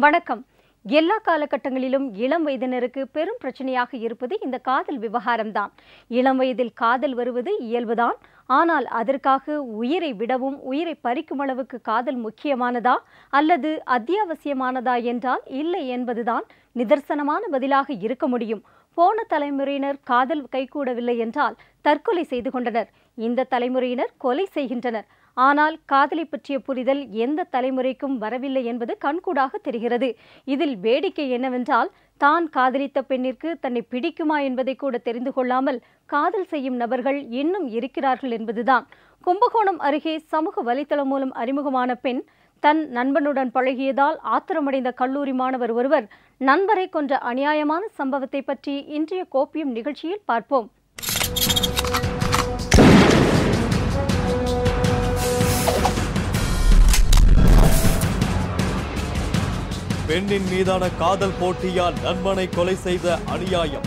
வணக்கம். எல்லா காலகட்டங்களிலும் இளம் வயதினருக்கு பெரும் பிரச்சனையாக இருப்பது இந்த காதல் விவகாரம்தான். இளம் வயதில் காதல் வருவது இயல்புதான். ஆனால் அதற்காக உயிரை விடவும் உயிரை பறிக்கும் அளவுக்கு காதல் முக்கியமானதா அல்லது அத்தியாவசியமானதா என்றால் இல்லை என்பதுதான் நிதர்சனமான பதிலாக இருக்க முடியும். போன தலைமுறையினர் காதல் கைகூடவில்லை என்றால் தற்கொலை செய்து கொண்டனர். இந்த தலைமுறையினர் கொலை செய்கின்றனர். ஆனால் காதலை பற்றிய புரிதல் எந்த தலைமுறைக்கும் வரவில்லை என்பது கண்கூடாக தெரிகிறது. இதில் வேடிக்கை என்னவென்றால், தான் காதலித்த பெண்ணிற்கு தன்னை பிடிக்குமா என்பதை கூட தெரிந்து கொள்ளாமல் காதல் செய்யும் நபர்கள் இன்னும் இருக்கிறார்கள் என்பதுதான். கும்பகோணம் அருகே சமூக வலைத்தளம் மூலம் அறிமுகமான பெண் தன் நண்பனுடன் பழகியதால் ஆத்திரமடைந்த கல்லூரி மாணவர் ஒருவர் நண்பரை கொன்ற அநியாயமான சம்பவத்தை பற்றி இன்றைய கோப்பியம் நிகழ்ச்சியில் பார்ப்போம். பெண்ணின் மீதான காதல் போட்டியால் நண்பனை கொலை செய்த அநியாயம்.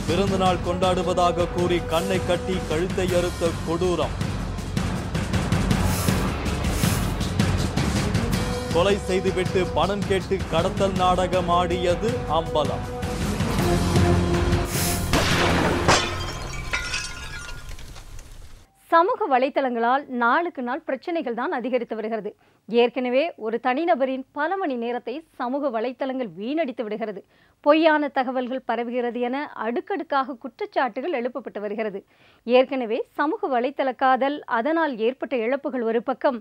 பிறந்தநாள் கொண்டாடுவதாக கூறி கண்ணை கட்டி கழுத்தை அறுத்த கொடூரம். கொலை செய்துவிட்டு பணம் கேட்டு கடத்தல் நாடகம் ஆடியது அம்பலம். சமூக வலைத்தளங்களால் நாளுக்கு நாள் பிரச்சனைகள் தான் அதிகரித்து வருகிறது. ஏற்கனவே ஒரு தனிநபரின் பல மணி நேரத்தை சமூக வலைத்தளங்கள் வீணடித்து விடுகிறது. பொய்யான தகவல்கள் பரவுகிறது என அடுக்கடுக்காக குற்றச்சாட்டுகள் எழுப்பப்பட்டு வருகிறது. ஏற்கனவே சமூக வலைத்தள காதல், அதனால் ஏற்பட்ட இழப்புகள் ஒரு பக்கம்,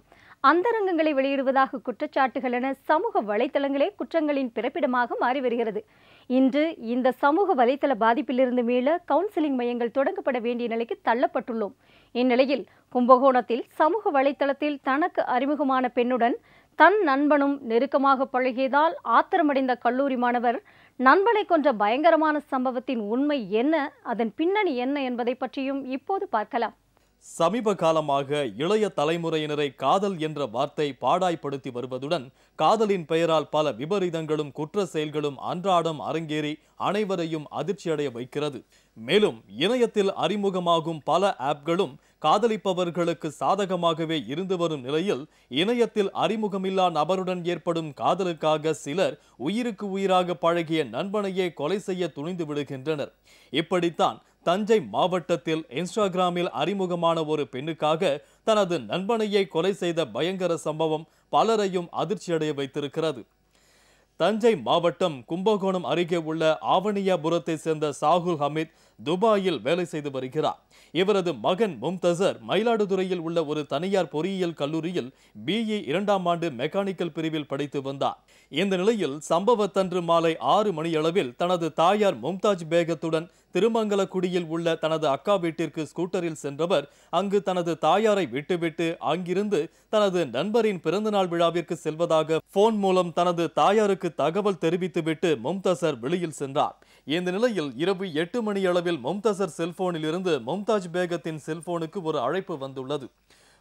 அந்தரங்கங்களை வெளியிடுவதாக குற்றச்சாட்டுகள் என சமூக வலைத்தளங்களே குற்றங்களின் பிறப்பிடமாக மாறி வருகிறது. இன்று இந்த சமூக வலைத்தள பாதிப்பிலிருந்து மீள கவுன்சிலிங் மையங்கள் தொடங்கப்பட வேண்டிய நிலைக்கு தள்ளப்பட்டுள்ளோம். இந்நிலையில் கும்பகோணத்தில் சமூக வலைத்தளத்தில் தனக்கு அறிமுகமான பெண்ணுடன் தன் நண்பனும் நெருக்கமாக பழகியதால் ஆத்திரமடைந்த கல்லூரி மாணவர் நண்பனை கொன்ற பயங்கரமான சம்பவத்தின் உண்மை என்ன, அதன் பின்னணி என்ன என்பதை பற்றியும் இப்போது பார்க்கலாம். சமீப காலமாக இளைய தலைமுறையினரை காதல் என்ற வார்த்தை பாடாய்படுத்தி வருவதுடன் காதலின் பெயரால் பல விபரீதங்களும் குற்ற செயல்களும் அன்றாடம் அரங்கேறி அனைவரையும் அதிர்ச்சியடைய வைக்கிறது. மேலும் இணையத்தில் அறிமுகமாகும் பல ஆப்களும் காதலிப்பவர்களுக்கு சாதகமாகவே இருந்து வரும் நிலையில் இணையத்தில் அறிமுகமில்லா நபருடன் ஏற்படும் காதலுக்காக சிலர் உயிருக்கு உயிராக பழகிய நண்பனையே கொலை செய்ய துணிந்து விடுகின்றனர். இப்படித்தான் தஞ்சை மாவட்டத்தில் இன்ஸ்டாகிராமில் அறிமுகமான ஒரு பெண்ணுக்காக தனது நண்பனையை கொலை செய்த பயங்கர சம்பவம் பலரையும் அதிர்ச்சியடைய வைத்திருக்கிறது. தஞ்சை மாவட்டம் கும்பகோணம் அருகே உள்ள ஆவணியாபுரத்தை சேர்ந்த சாகுல் ஹமீத் துபாயில் வேலை செய்து வருகிறார். இவரது மகன் மும்தசர் மயிலாடுதுறையில் உள்ள ஒரு தனியார் பொறியியல் கல்லூரியில் BE 2ஆம் ஆண்டு மெக்கானிக்கல் பிரிவில் படித்து வந்தார். இந்த நிலையில் சம்பவத்தன்று மாலை 6 மணியளவில் தனது தாயார் மும்தாஜ் பேகத்துடன் திருமங்கலக்குடியில் உள்ள தனது அக்கா வீட்டிற்கு ஸ்கூட்டரில் சென்றவர் அங்கு தனது தாயாரை விட்டுவிட்டு அங்கிருந்து தனது நண்பரின் பிறந்தநாள் விழாவிற்கு செல்வதாக போன் மூலம் தனது தாயாருக்கு தகவல் தெரிவித்துவிட்டு மும்தசர் வெளியில் சென்றார். இந்த நிலையில் இரவு 8 மணியளவில் மும்தசர் செல்போனில் இருந்து மும்தாஜ் பேகத்தின் செல்போனுக்கு ஒரு அழைப்பு வந்துள்ளது.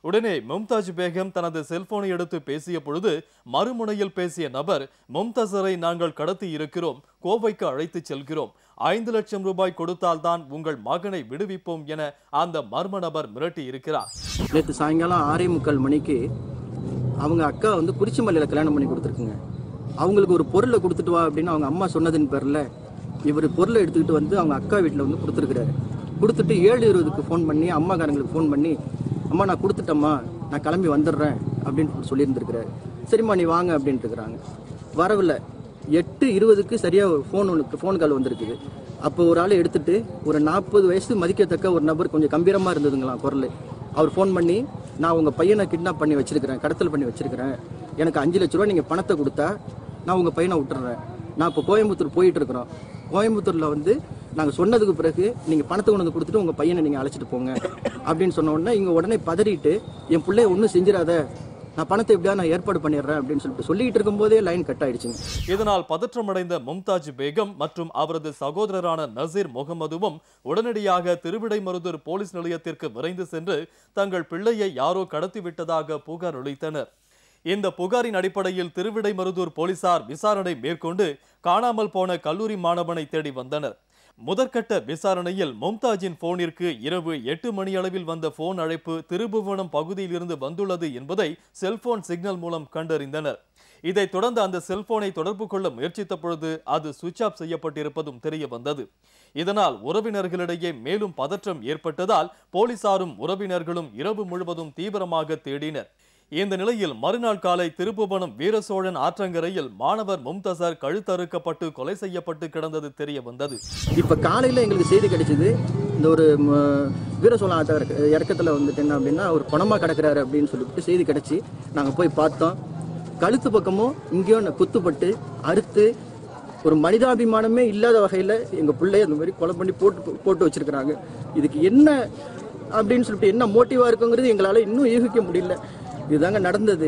உடனே மும்தாஜ் பேகம் தனது செல்போனை எடுத்து பேசிய பொழுது மறுமுனையில் பேசிய நபர், மும்தசரை நாங்கள் கடத்தி இருக்கிறோம், கோவைக்கு அழைத்து செல்கிறோம், 5 லட்சம் ரூபாய் கொடுத்தால்தான் உங்கள் மகனை விடுவிப்போம் என அந்த மர்ம நபர் மிரட்டி இருக்கிறார். நேற்று சாயங்காலம் 6:45 மணிக்கு அவங்க அக்கா குறிச்சிமல்லியில் கல்யாணம் பண்ணி கொடுத்துருக்குங்க. அவங்களுக்கு ஒரு பொருளை கொடுத்துட்டு வா அப்படின்னு அவங்க அம்மா சொன்னதின் பேரில் இவர் பொருளை எடுத்துக்கிட்டு அவங்க அக்கா வீட்டில் கொடுத்துருக்கிறாரு. கொடுத்துட்டு 7:20க்கு ஃபோன் பண்ணி அம்மாக்காரங்களுக்கு ஃபோன் பண்ணி, அம்மா நான் கொடுத்துட்டம்மா, நான் கிளம்பி வந்துடுறேன் அப்படின்னு சொல்லியிருந்துருக்கிறாரு. சரிம்மா நீ வாங்க அப்படின்ட்டு இருக்கிறாங்க. வரவில்லை. 8:20க்கு சரியாக ஃபோன் கால் வந்திருக்குது. அப்போ ஒரு ஆள் எடுத்துட்டு ஒரு 40 வயசு மதிக்கத்தக்க ஒரு நபர், கொஞ்சம் கம்பீரமாக இருந்ததுங்களாம் குரல். அவர் ஃபோன் பண்ணி, நான் உங்கள் பையனை கிட்னாப் பண்ணி வச்சிருக்கிறேன், கடத்தல் பண்ணி வச்சிருக்கிறேன், எனக்கு 5 லட்ச ரூபா நீங்கள் பணத்தை கொடுத்தா நான் உங்கள் பையனை விட்டுறேன், நான் இப்போ கோயம்புத்தூர் போயிட்டு இருக்கிறோம், கோயம்புத்தூரில் நாங்கள் சொன்னதுக்கு பிறகு நீங்கள் பணத்தை கொண்டு வந்து கொடுத்துட்டு உங்கள் பையனை நீங்கள் அழைச்சிட்டு போங்க அப்படின்னு சொன்ன உடனே இங்கே உடனே பதறிட்டு, என் பிள்ளைய ஒன்றும் செஞ்சிடாத, நான் பணத்தை எப்படியா நான் ஏற்பாடு பண்ணிடுறேன் அப்படின்னு சொல்லிட்டு இருக்கும் போதே லைன் கட் ஆயிடுச்சுங்க. இதனால் பதற்றமடைந்த மும்தாஜ் பேகம் மற்றும் அவரது சகோதரரான நசீர் முகமதுவும் உடனடியாக திருவிடைமருதூர் போலீஸ் நிலையத்திற்கு விரைந்து சென்று தங்கள் பிள்ளையை யாரோ கடத்திவிட்டதாக புகார் அளித்தனர். இந்த புகாரின் அடிப்படையில் திருவிடைமருதூர் போலீசார் விசாரணை மேற்கொண்டு காணாமல் போன கல்லூரி மாணவனை தேடி வந்தனர். முதற்கட்ட விசாரணையில் மும்தாஜின் போனிற்கு இரவு 8 மணி அளவில் வந்த போன் அழைப்பு திருபுவனம் பகுதியில் இருந்து வந்துள்ளது என்பதை செல்போன் சிக்னல் மூலம் கண்டறிந்தனர். இதைத் தொடர்ந்து அந்த செல்போனை தொடர்பு கொள்ள முயற்சித்த பொழுது அது சுவிட்ச் ஆஃப் செய்யப்பட்டிருப்பதும் தெரிய வந்தது. இதனால் உறவினர்களிடையே மேலும் பதற்றம் ஏற்பட்டதால் போலீசாரும் உறவினர்களும் இரவு முழுவதும் தீவிரமாக தேடினர். இந்த நிலையில் மறுநாள் காலை திருப்புவனம் வீரசோழன் ஆற்றங்கரையில் மாணவர் மும்தசர் கழுத்தறுக்கப்பட்டு கொலை செய்யப்பட்டு கிடந்தது தெரிய வந்தது. இப்ப காலையில எங்களுக்கு செய்தி கிடைச்சது, இந்த ஒரு வீரசோழன் ஆற்ற இறக்கத்துல வந்துட்டு என்ன அப்படின்னா ஒரு பணமா கிடக்குறாரு அப்படின்னு சொல்லிட்டு செய்தி கிடைச்சி நாங்க போய் பார்த்தோம். கழுத்து பக்கமும் இங்கேயும் குத்துப்பட்டு அறுத்து ஒரு மனிதாபிமானமே இல்லாத வகையில எங்க பிள்ளைய அந்த மாதிரி கொலை பண்ணி போட்டு வச்சிருக்கிறாங்க. இதுக்கு என்ன அப்படின்னு சொல்லிட்டு என்ன மோட்டிவா இருக்குங்கிறது எங்களால இன்னும் யூகிக்க முடியல. இதுதாங்க நடந்தது.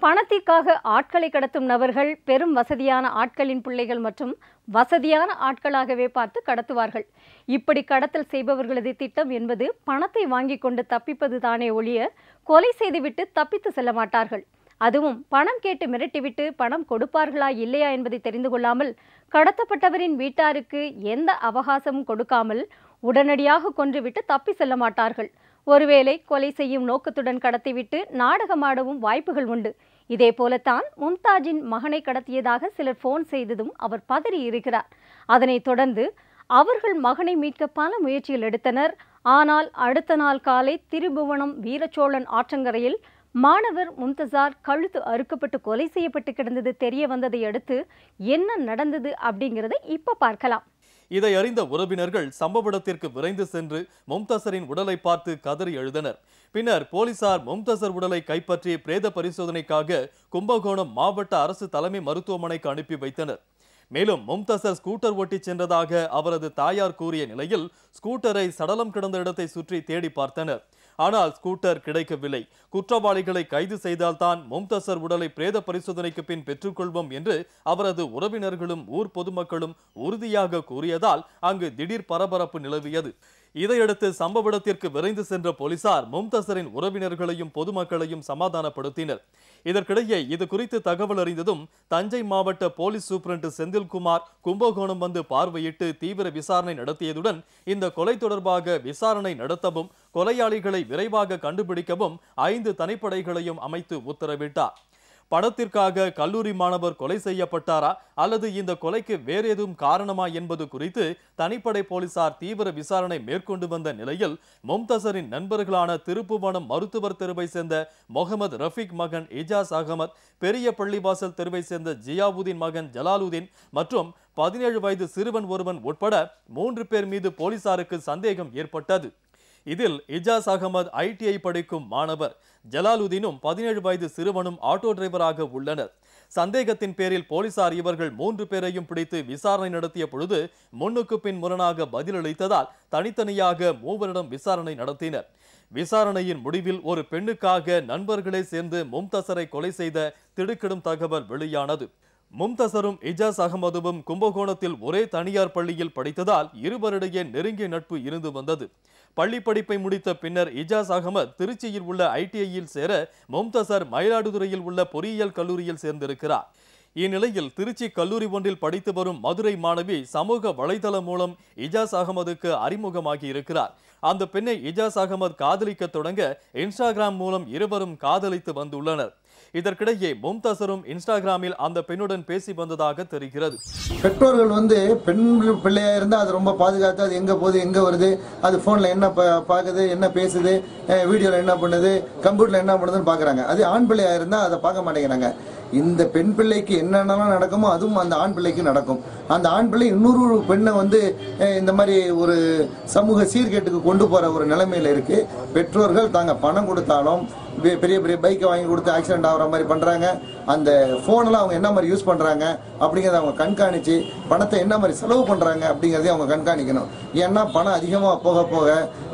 பணத்திற்காக ஆட்களை கடத்தும் நபர்கள் பெரும் வசதியான ஆட்களின் பிள்ளைகள் மற்றும் வசதியான ஆட்களாகவே பார்த்து கடத்துவார்கள். இப்படி கடத்தல் செய்பவர்களது திட்டம் என்பது பணத்தை வாங்கி கொண்டு தப்பிப்பது தானே ஒழிய கொலை செய்துவிட்டு தப்பித்து செல்ல மாட்டார்கள். அதுவும் பணம் கேட்டு மிரட்டிவிட்டு பணம் கொடுப்பார்களா இல்லையா என்பதை தெரிந்து கொள்ளாமல் கடத்தப்பட்டவரின் வீட்டாருக்கு எந்த அவகாசமும் கொடுக்காமல் உடனடியாக கொன்றுவிட்டு தப்பி செல்ல மாட்டார்கள். ஒருவேளை கொலை செய்யும் நோக்கத்துடன் கடத்திவிட்டு நாடகமாடவும் வாய்ப்புகள் உண்டு. இதே போலத்தான் மும்தாஜின் மகனை கடத்தியதாக சிலர் போன் செய்ததும் அவர் பதறி இருக்கிறார். அதனைத் தொடர்ந்து அவர்கள் மகனை மீட்க பல முயற்சிகள் எடுத்தனர். ஆனால் அடுத்த நாள் காலை திருபுவனம் வீரசோழன் ஆற்றங்கரையில் மாணவர் மும்தசார் கழுத்து அறுக்கப்பட்டு கொலை செய்யப்பட்டு கிடந்தது தெரிய வந்ததை அடுத்து என்ன நடந்தது அப்படிங்கிறத இப்ப பார்க்கலாம். இதை அறிந்த உறவினர்கள் சம்பவ இடத்திற்கு விரைந்து சென்று மும்தசரின் உடலை பார்த்து கதறி எழுதனர். பின்னர் போலீசார் மும்தசர் உடலை கைப்பற்றி பிரேத பரிசோதனைக்காக கும்பகோணம் மாவட்ட அரசு தலைமை மருத்துவமனைக்கு அனுப்பி வைத்தனர். மேலும் மும்தசர் ஸ்கூட்டர் ஓட்டி சென்றதாக அவரது தாயார் கூறிய நிலையில் ஸ்கூட்டரை சடலம் கிடந்த இடத்தை சுற்றி தேடி பார்த்தனர். ஆனால் ஸ்கூட்டர் கிடைக்கவில்லை. குற்றவாளிகளை கைது செய்தால்தான் மும்தசர் உடலை பிரேத பரிசோதனைக்கு பின் பெற்றுக்கொள்வோம் என்று அவரது உறவினர்களும் ஊர் பொதுமக்களும் உறுதியாக கூறியதால் அங்கு திடீர் பரபரப்பு நிலவியது. இதையடுத்து சம்பவ இடத்திற்கு விரைந்து சென்ற போலீசார் மும்தசரின் உறவினர்களையும் பொதுமக்களையும் சமாதானப்படுத்தினர். இதற்கிடையே இது குறித்து தகவல் அறிந்ததும் தஞ்சை மாவட்ட போலீஸ் சூப்பரண்ட் செந்தில்குமார் கும்பகோணம் வந்து பார்வையிட்டு தீவிர விசாரணை நடத்தியதுடன் இந்த கொலை தொடர்பாக விசாரணை நடத்தவும் கொலையாளிகளை விரைவாக கண்டுபிடிக்கவும் 5 தனிப்படைகளையும் அமைத்து உத்தரவிட்டார். பணத்திற்காக கல்லூரி மாணவர் கொலை செய்யப்பட்டாரா அல்லது இந்த கொலைக்கு வேறு எதுவும் காரணமா என்பது குறித்து தனிப்படை போலீசார் தீவிர விசாரணை மேற்கொண்டு வந்த நிலையில் மும்தசரின் நண்பர்களான திருப்புவனம் மருத்துவர் தெருவை சேர்ந்த முகமது ரஃபீக் மகன் இஜாஸ் அகமது, பெரிய பள்ளிவாசல் தெருவை சேர்ந்த ஜியாவுதீன் மகன் ஜலாலுதீன் மற்றும் 17 வயது சிறுவன் ஒருவன் உட்பட 3 பேர் மீது போலீசாருக்கு சந்தேகம் ஏற்பட்டது. இதில் இஜாஸ் அகமது ITI படிக்கும் மாணவர், ஜலாலுதீனும் 17 வயது சிறுவனும் ஆட்டோ டிரைவராக உள்ளனர். சந்தேகத்தின் பேரில் போலீசார் இவர்கள் 3 பேரையும் பிடித்து விசாரணை நடத்திய பொழுது முன்னுக்கு பின் முரணாக பதிலளித்ததால் தனித்தனியாக 3 விசாரணை நடத்தினர். விசாரணையின் முடிவில் ஒரு பெண்ணுக்காக நண்பர்களே சேர்ந்து மும்தசரை கொலை செய்த திடுக்கிடும் தகவல் வெளியானது. மும்தசரும் இஜாஸ் அகமதுவும் கும்பகோணத்தில் ஒரே தனியார் பள்ளியில் படித்ததால் இருவரிடையே நெருங்கிய நட்பு இருந்து வந்தது. பள்ளி படிப்பை முடித்த பின்னர் இஜாஸ் அகமது திருச்சியில் உள்ள ITIயில் சேர மும்தசர் மயிலாடுதுறையில் உள்ள பொறியியல் கல்லூரியில் சேர்ந்திருக்கிறார். இந்நிலையில் திருச்சி கல்லூரி ஒன்றில் படித்து வரும் மதுரை மாணவி சமூக வலைதளம் மூலம் இஜாஸ் அகமதுக்கு அறிமுகமாகி இருக்கிறார். அந்த பெண்ணை இஜாஸ் அகமது காதலிக்க தொடங்க இன்ஸ்டாகிராம் மூலம் இருவரும் காதலித்து வந்துள்ளனர். இதற்கிடையே மும்தசரும் இன்ஸ்டாகிராமில் அந்த பெண்ணுடன் பேசி வந்ததாக தெரிகிறது. பெற்றோர்கள் பெண் பிள்ளையா இருந்தா அது ரொம்ப பாதுகாத்து அது எங்க போகுது எங்க வருது, அது போன்ல என்ன பாக்குது, என்ன பேசுது, வீடியோல என்ன பண்ணுது, கம்ப்யூட்டர்ல என்ன பண்ணுதுன்னு பாக்குறாங்க. அது ஆண் பிள்ளையா இருந்தா அதை பார்க்க மாட்டேங்கிறாங்க. இந்த பெண் பிள்ளைக்கு என்னென்னலாம் நடக்குமோ அதுவும் அந்த ஆண் பிள்ளைக்கு நடக்கும். அந்த ஆண் பிள்ளை இன்னொரு பெண்ணை இந்த மாதிரி ஒரு சமூக சீர்கேட்டுக்கு கொண்டு போற ஒரு நிலைமையில இருக்கு. பெற்றோர்கள் தாங்க பணம் கொடுத்தாலும் பெரிய பெரிய பைக்கை வாங்கி கொடுத்து ஆக்சிடென்ட் ஆகிற மாதிரி பண்றாங்க. அந்த போனெல்லாம் அவங்க என்ன மாதிரி யூஸ் பண்றாங்க அப்படிங்கிறத அவங்க கண்காணிச்சு பணத்தை என்ன மாதிரி செலவு பண்றாங்க அப்படிங்கிறதையும் அவங்க கண்காணிக்கணும். ஏன்னா பணம் அதிகமாக போக போக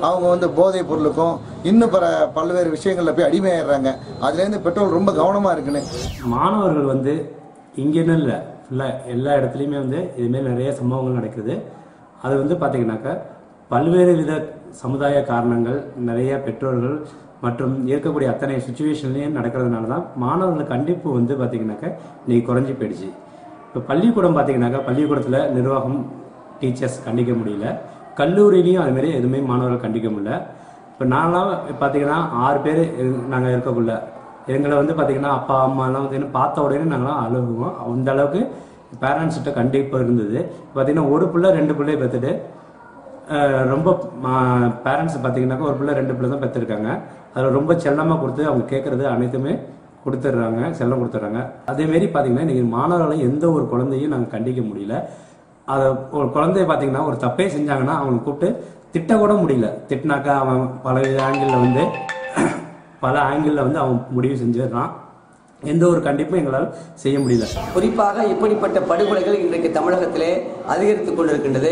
அவங்க போதைப் பொருளுக்கும் இன்னும் பல்வேறு விஷயங்கள்ல போய் அடிமையாயிடுறாங்க. அதுலேருந்து பெற்றோர் ரொம்ப கவனமா இருக்குன்னு. மாணவர்கள் இங்கன்னு இல்லை, ஃபுல்லாக எல்லா இடத்துலையுமே இதுமாரி நிறைய சம்பவங்கள் நடக்குது. அது பார்த்தீங்கன்னாக்கா பல்வேறு வித சமுதாய காரணங்கள், நிறைய பெற்றோர்கள் மற்றும் இருக்கக்கூடிய அத்தனை சுச்சுவேஷன்லையும் நடக்கிறதுனால தான் மாணவர்கள் கண்டிப்பு பார்த்தீங்கன்னாக்கா இன்னைக்கு குறைஞ்சி போயிடுச்சு. இப்போ பள்ளிக்கூடம் பார்த்தீங்கன்னாக்கா பள்ளிக்கூடத்தில் நிர்வாகம் டீச்சர்ஸ் கண்டிக்க முடியல. கல்லூரியிலையும் அதுமாரி எதுவுமே மாணவர்கள் கண்டிக்க முடியல. இப்போ நான்லாம் பார்த்தீங்கன்னா 6 பேர் நாங்கள் இருக்கக்குள்ள எங்களை வந்து பார்த்திங்கன்னா அப்பா அம்மாலாம் வந்து பார்த்த உடனே நாங்களாம் அழுகுவோம். அந்த அளவுக்கு பேரண்ட்ஸ்கிட்ட கண்டிப்பாக இருந்தது. பார்த்திங்கன்னா ஒரு பிள்ளை 2 பிள்ளையை பெற்றுட்டு ரொம்ப பேரண்ட்ஸ் பார்த்திங்கனாக்கா ஒரு பிள்ளை 2 பிள்ளை தான் பெற்றிருக்காங்க. அதில் ரொம்ப செல்லமாக கொடுத்து அவங்க கேட்குறது அனைத்துமே கொடுத்துட்றாங்க, செல்லம் கொடுத்துட்றாங்க. அதேமாரி பார்த்திங்கன்னா இன்றைக்கி மாணவர்களை எந்த ஒரு குழந்தையும் நாங்கள் கண்டிக்க முடியல. அதை ஒரு குழந்தைய பார்த்திங்கன்னா ஒரு தப்பே செஞ்சாங்கன்னா அவனை கூப்பிட்டு திட்டக்கூட முடியல. திட்டினாக்கா அவன் பல ஆங்கிளில் வந்து அவன் முடிவு செஞ்சிடறான். எந்த ஒரு கண்டிப்பும் எங்களால் செய்ய முடியல. குறிப்பாக இப்படிப்பட்ட படுகொலைகள் இன்றைக்கு தமிழகத்திலே அதிகரித்துக் கொண்டிருக்கின்றது.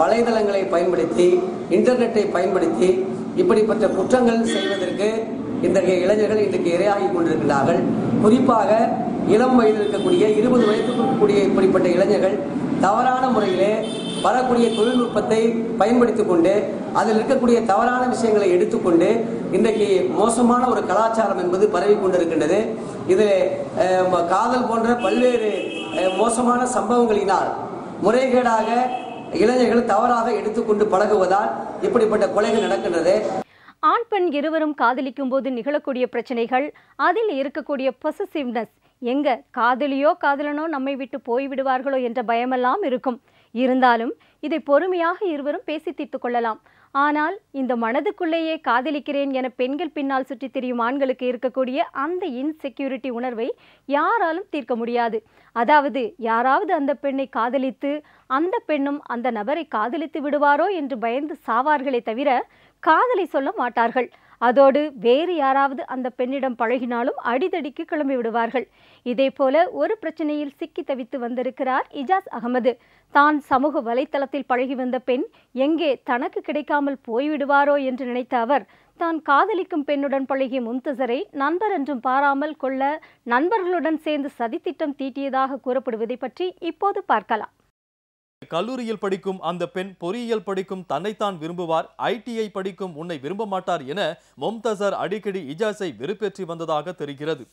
வலைதளங்களை பயன்படுத்தி, இன்டர்நெட்டை பயன்படுத்தி இப்படிப்பட்ட குற்றங்கள் செய்வதற்கு இன்றைய இளைஞர்கள் இன்றைக்கு இரையாகி கொண்டிருக்கிறார்கள். குறிப்பாக இளம் வயதில் இருக்கக்கூடிய 20 வயதுக்கு இருக்கக்கூடிய இப்படிப்பட்ட இளைஞர்கள் தவறான முறையிலே வரக்கூடிய தொழில்நுட்பத்தை பயன்படுத்தி கொண்டு அதில் இருக்கக்கூடிய தவறான விஷயங்களை எடுத்துக்கொண்டு இன்றைக்கு மோசமான ஒரு கலாச்சாரம் என்பது பரவி கொண்டிருக்கின்றது. இதில் காதல் போன்ற பல்வேறு மோசமான சம்பவங்களினால் முறைகேடாக இளைஞர்கள் தவறாக எடுத்துக்கொண்டு பழகுவதால் இப்படிப்பட்ட கொலைகள் நடக்கின்றது. ஆண் பெண் இருவரும் காதலிக்கும் போது நிகழக்கூடிய பிரச்சனைகள், அதில் இருக்கக்கூடிய பொசசிவ்னஸ், எங்க காதலியோ காதலனோ நம்மை விட்டு போய்விடுவார்களோ என்ற பயமெல்லாம் இருக்கும். இருந்தாலும் இதை பொறுமையாக இருவரும் பேசி தீர்த்து கொள்ளலாம். ஆனால் இந்த மனதுக்குள்ளேயே காதலிக்கிறேன் என பெண்கள் பின்னால் சுற்றி திரியும் ஆண்களுக்கு இருக்கக்கூடிய அந்த இன்செக்யூரிட்டி உணர்வை யாராலும் தீர்க்க முடியாது. அதாவது யாராவது அந்த பெண்ணை காதலித்து அந்த பெண்ணும் அந்த நபரை காதலித்து விடுவாரோ என்று பயந்து சாவார்களே தவிர காதலை சொல்ல மாட்டார்கள். அதோடு வேறு யாராவது அந்த பெண்ணிடம் பழகினாலும் அடிதடிக்கு கிளம்பி விடுவார்கள். இதே போல ஒரு பிரச்சனையில் சிக்கி தவித்து வந்திருக்கிறார் இஜாஸ் அகமது. தான் சமூக வலைத்தளத்தில் பழகி வந்த பெண் எங்கே தனக்கு கிடைக்காமல் போய்விடுவாரோ என்று நினைத்த அவர் தான் காதலிக்கும் பெண்ணுடன் பழகிய மும்தசரை நண்பர் என்றும் பாராமல் கொள்ள நண்பர்களுடன் சேர்ந்து சதித்திட்டம் தீட்டியதாக கூறப்படுவதை பற்றி இப்போது பார்க்கலாம். கல்லூரியில் படிக்கும் அந்த பெண் பொறியியல் படிக்கும் தன்னைத்தான் விரும்புவார், ITI படிக்கும் உன்னை விரும்ப மாட்டார் என மும்தசர் அடிக்கடி இஜாஸை வெறுப்பேற்றி வந்ததாக தெரிகிறது.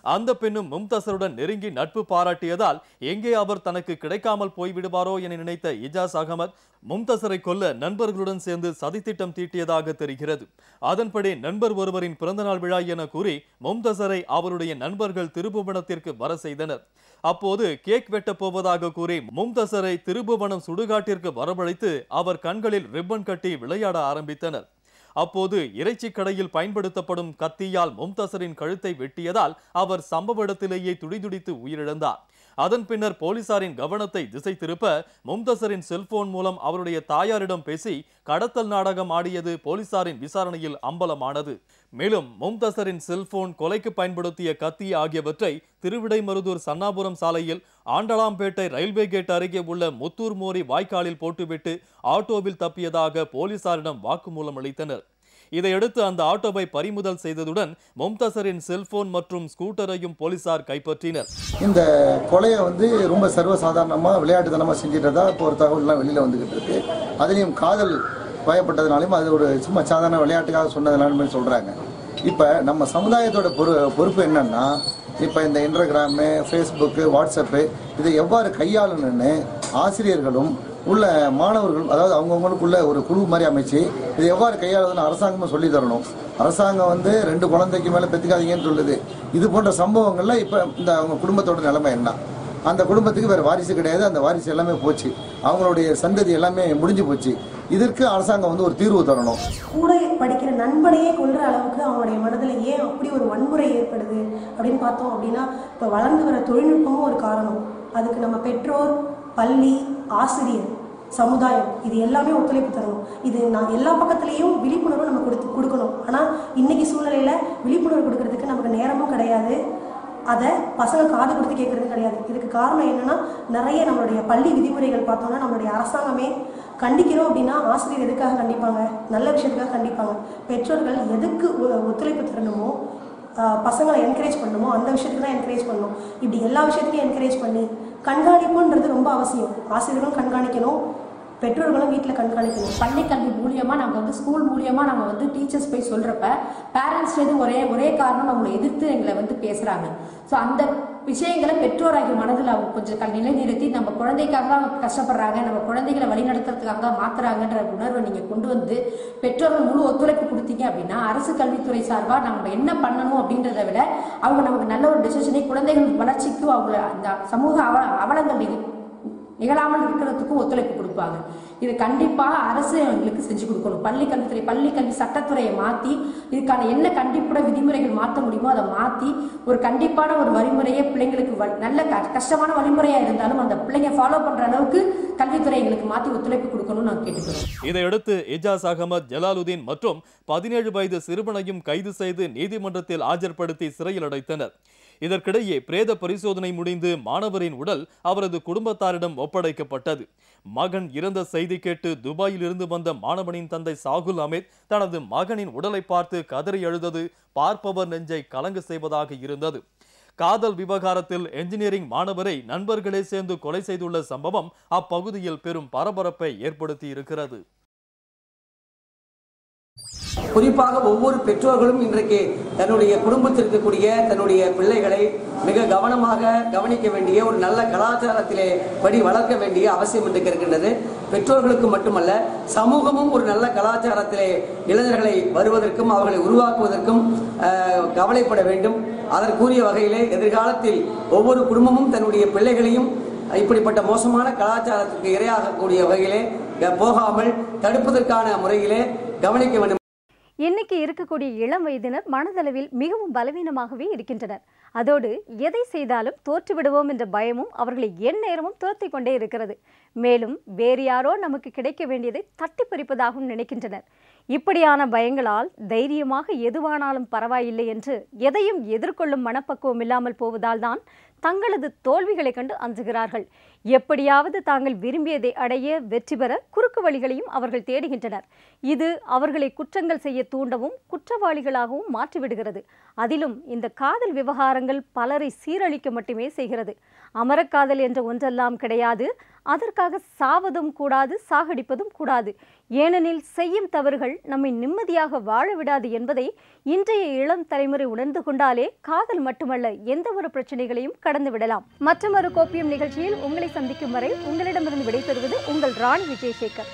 அந்த பெண்ணும் மும்தசருடன் நெருங்கி நட்பு பாராட்டியதால் எங்கே அவர் தனக்கு கிடைக்காமல் போய்விடுவாரோ என நினைத்த இஜாஸ் அகமது மும்தசரை கொல்ல நண்பர்களுடன் சேர்ந்து சதித்திட்டம் தீட்டியதாக தெரிகிறது. அதன்படி நண்பர் ஒருவரின் பிறந்தநாள் விழா என கூறி மும்தசரை அவருடைய நண்பர்கள் திருபுவனத்திற்கு வர செய்தனர். அப்போது கேக் வெட்டப் போவதாக கூறி மும்தசரை திருபுவனம் சுடுகாட்டிற்கு வரவழைத்து அவர் கண்களில் ரிப்பன் கட்டி விளையாட ஆரம்பித்தனர். அப்போது இறைச்சி கடையில் பயன்படுத்தப்படும் கத்தியால் மும்தசரின் கழுத்தை வெட்டியதால் அவர் சம்பவ இடத்திலேயே துடிதுடித்து உயிரிழந்தார். அதன் பின்னர் போலீசாரின் கவனத்தை திசை திருப்ப மும்தசரின் செல்போன் மூலம் அவருடைய தாயாரிடம் பேசி கடத்தல் நாடகம் ஆடியது போலீசாரின் விசாரணையில் அம்பலமானது. மேலும் மும்தசரின் செல்போன், கொலைக்கு பயன்படுத்திய கத்தி ஆகியவற்றை திருவிடைமருதூர் சன்னாபுரம் சாலையில் ஆண்டலாம்பேட்டை ரயில்வே கேட் அருகே உள்ள முத்தூர் மோரி வாய்க்காலில் போட்டுவிட்டு ஆட்டோவில் தப்பியதாக போலீசாரிடம் வாக்குமூலம் அளித்தனர். இதையடுத்து அந்த ஆட்டோவை பறிமுதல் செய்ததுடன் மும்தசரின் செல்போன் மற்றும் ஸ்கூட்டரையும் போலீசார் கைப்பற்றினர். இந்த கொலையை ரொம்ப சர்வசாதாரணமாக விளையாட்டுத்தனமாக செஞ்சிட்டதா இப்போ ஒரு தகவல்லாம் வெளியில் வந்துகிட்டு இருக்கு. அதுலேயும் காதல் பயப்பட்டதுனாலையும் அது ஒரு சும்மா சாதாரண விளையாட்டுக்காக சொன்னதுனாலும் சொல்கிறாங்க. இப்போ நம்ம சமுதாயத்தோட பொறுப்பு என்னன்னா, இப்போ இந்த இன்ஸ்டாகிராமு, ஃபேஸ்புக்கு, வாட்ஸ்அப்பு இதை எவ்வாறு கையாளணும்னு ஆசிரியர்களும் உள்ள மாணவர்கள், அதாவது அவங்கவுங்களுக்குள்ள ஒரு குழு மாதிரி அமைச்சு இதை எவ்வாறு கையாளுதுன்னு அரசாங்கமும் சொல்லி தரணும். அரசாங்கம் 2 குழந்தைக்கு மேலே பெற்றுக்காதீங்கன்னு சொல்லுது. இது போன்ற சம்பவங்கள்ல இப்போ இந்த அவங்க குடும்பத்தோட நிலைமை என்ன? அந்த குடும்பத்துக்கு வேறு வாரிசு கிடையாது, அந்த வாரிசு எல்லாமே போச்சு, அவங்களுடைய சந்ததி எல்லாமே முடிஞ்சு போச்சு. இதற்கு அரசாங்கம் ஒரு தீர்வு தரணும். கூட படிக்கிற நண்பனையே கொள்ற அளவுக்கு அவனுடைய மனதில் ஏன் அப்படி ஒரு வன்முறை ஏற்படுது அப்படின்னு பார்த்தோம் அப்படின்னா, இப்போ வளர்ந்து வர தொழில்நுட்பமும் ஒரு காரணம். அதுக்கு நம்ம பெற்றோர், பள்ளி, ஆசிரியர், சமுதாயம் இது எல்லாமே ஒத்துழைப்பு தரணும். இது நான் எல்லா பக்கத்துலேயும் விழிப்புணர்வு நம்ம கொடுக்கணும். ஆனால் இன்னைக்கு சூழ்நிலையில் விழிப்புணர்வு கொடுக்கறதுக்கு நமக்கு நேரமும் கிடையாது, அதை பசங்க காது கொடுத்து கேட்கறது கிடையாது. இதுக்கு காரணம் என்னன்னா, நிறைய நம்மளுடைய பள்ளி விதிமுறைகள் பார்த்தோம்னா நம்மளுடைய அரசாங்கமே கண்டிக்கிறோம் அப்படின்னா ஆசிரியர் எதுக்காக கண்டிப்பாங்க? நல்ல விஷயத்துக்காக கண்டிப்பாங்க. பெற்றோர்கள் எதுக்கு ஒத்துழைப்பு தரணுமோ, பசங்களை என்கரேஜ் பண்ணணுமோ அந்த விஷயத்துக்கு தான் என்கரேஜ் பண்ணணும். இப்படி எல்லா விஷயத்துலையும் என்கரேஜ் பண்ணி கண்காணிப்புன்றது ரொம்ப அவசியம். ஆசிரியர்களும் கண்காணிக்கணும், பெற்றோர்களும் வீட்டில் கண்காணிக்கணும். பள்ளி கல்வி மூலியமாக நாங்கள் வந்து ஸ்கூல் மூலியமாக நாங்கள் வந்து டீச்சர்ஸ் போய் சொல்கிறப்ப பேரண்ட்ஸ்லேருந்து ஒரே காரணம் அவங்களை எதிர்த்து எங்களை வந்து பேசுகிறாங்க. ஸோ அந்த விஷயங்களை பெற்றோராகிய மனதில் அவங்க கொஞ்சம் நிலைநிறுத்தி நம்ம குழந்தைக்காக தான் அவங்க கஷ்டப்படுறாங்க, நம்ம குழந்தைகளை வழிநடத்துறதுக்காக தான் மாத்துறாங்கன்ற உணர்வை நீங்கள் கொண்டு வந்து பெற்றோர்கள் முழு ஒத்துழைப்பு கொடுத்தீங்க அப்படின்னா அரசு கல்வித்துறை சார்பாக நம்ம என்ன பண்ணணும் அப்படின்றத விட அவங்க நமக்கு நல்ல ஒரு டெசிஷனை குழந்தைகள் வளர்ச்சிக்கும் அவங்கள அந்த சமூக அவலங்கள் நிகழாமல் இருக்கிறதுக்கும் ஒத்துழைப்பு கொடுப்பாங்க. இது கண்டிப்பாக அரசு அவங்களுக்கு செஞ்சு கொடுக்கணும். பள்ளி கல்வி சட்டத்துறையை மாற்றி இதுக்கான என்ன கண்டிப்பான விதிமுறைகள் மாற்ற முடியுமோ அதை மாற்றி ஒரு கண்டிப்பான ஒரு வழிமுறையை பிள்ளைங்களுக்கு நல்ல கஷ்டமான வழிமுறையாக இருந்தாலும் அந்த பிள்ளைங்க ஃபாலோ பண்ணுற அளவுக்கு கல்வித்துறை எங்களுக்கு மாற்றி ஒத்துழைப்பு கொடுக்கணும்னு நான் கேட்டுக்கிறோம். இதையடுத்து இஜாஸ் அகமது, ஜலாலுதீன் மற்றும் 17 வயது சிறுவனையும் கைது செய்து நீதிமன்றத்தில் ஆஜர்படுத்தி சிறையில் அடைத்தனர். இதற்கிடையே பிரேத பரிசோதனை முடிந்து மாணவரின் உடல் அவரது குடும்பத்தாரிடம் ஒப்படைக்கப்பட்டது. மகன் இறந்த செய்தி கேட்டு துபாயில் இருந்து வந்த மாணவனின் தந்தை சாகுல் அமீத் தனது மகனின் உடலை பார்த்து கதறி அழுதது பார்ப்பவர் நெஞ்சை கலங்க செய்வதாக இருந்தது. காதல் விவகாரத்தில் என்ஜினியரிங் மாணவரை நண்பர்களே சேர்ந்து கொலை செய்துள்ள சம்பவம் அப்பகுதியில் பெரும் பரபரப்பை ஏற்படுத்தி இருக்கிறது. குறிப்பாக ஒவ்வொரு பெற்றோர்களும் இன்றைக்கு தன்னுடைய குடும்பத்தில் இருக்கக்கூடிய தன்னுடைய பிள்ளைகளை மிக கவனமாக கவனிக்க வேண்டிய ஒரு நல்ல கலாச்சாரத்திலே படி வளர்க்க வேண்டிய அவசியம் இன்றைக்கு இருக்கின்றது. பெற்றோர்களுக்கு மட்டுமல்ல, சமூகமும் ஒரு நல்ல கலாச்சாரத்திலே இளைஞர்களை வருவதற்கும் அவர்களை உருவாக்குவதற்கும் கவலைப்பட வேண்டும். அதற்குரிய வகையிலே எதிர்காலத்தில் ஒவ்வொரு குடும்பமும் தன்னுடைய பிள்ளைகளையும் இப்படிப்பட்ட மோசமான கலாச்சாரத்துக்கு இரையாகக்கூடிய வகையிலே போகாமல் தடுப்பதற்கான முறையிலே கவனிக்க வேண்டும். இன்னைக்கு இருக்கக்கூடிய இளம் வயதினர் மனதளவில் மிகவும் பலவீனமாகவே இருக்கின்றனர். அதோடு எதை செய்தாலும் தோற்றுவிடுவோம் என்ற பயமும் அவர்களை எந்நேரமும் துரத்தி கொண்டே இருக்கிறது. மேலும் வேறு யாரோ நமக்கு கிடைக்க வேண்டியதை தட்டி பறிப்பதாகவும் நினைக்கின்றனர். இப்படியான பயங்களால் தைரியமாக எதுவானாலும் பரவாயில்லை என்று எதையும் எதிர்கொள்ளும் மனப்பக்குவம் இல்லாமல் போவதால் தான் தங்களது தோல்விகளை கண்டு அஞ்சுகிறார்கள். எப்படியாவது தாங்கள் விரும்பியதை அடைய வெற்றி பெற குறுக்கு வழிகளையும் அவர்கள் தேடுகின்றனர். இது அவர்களை குற்றங்கள் செய்ய தூண்டவும் குற்றவாளிகளாகவும் மாற்றிவிடுகிறது. அதிலும் இந்த காதல் விவகாரங்கள் பலரை சீரழிக்க மட்டுமே செய்கிறது. அமரக்காதல் என்ற ஒன்றெல்லாம் கிடையாது. அதற்காக சாவதும் கூடாது, சாகடிப்பதும் கூடாது. ஏனெனில் செய்யும் தவறுகள் நம்மை நிம்மதியாக வாழ விடாது என்பதை இன்றைய இளம் தலைமுறை உணர்ந்து கொண்டாலே காதல் மட்டுமல்ல, எந்த ஒரு பிரச்சனைகளையும் கடந்து விடலாம். மற்றொரு கோப்பியம் நிகழ்ச்சியில் உங்களை சந்திக்கும் வரை உங்களிடமிருந்து விடைபெறுவது உங்கள் ராணி விஜயசேகர்.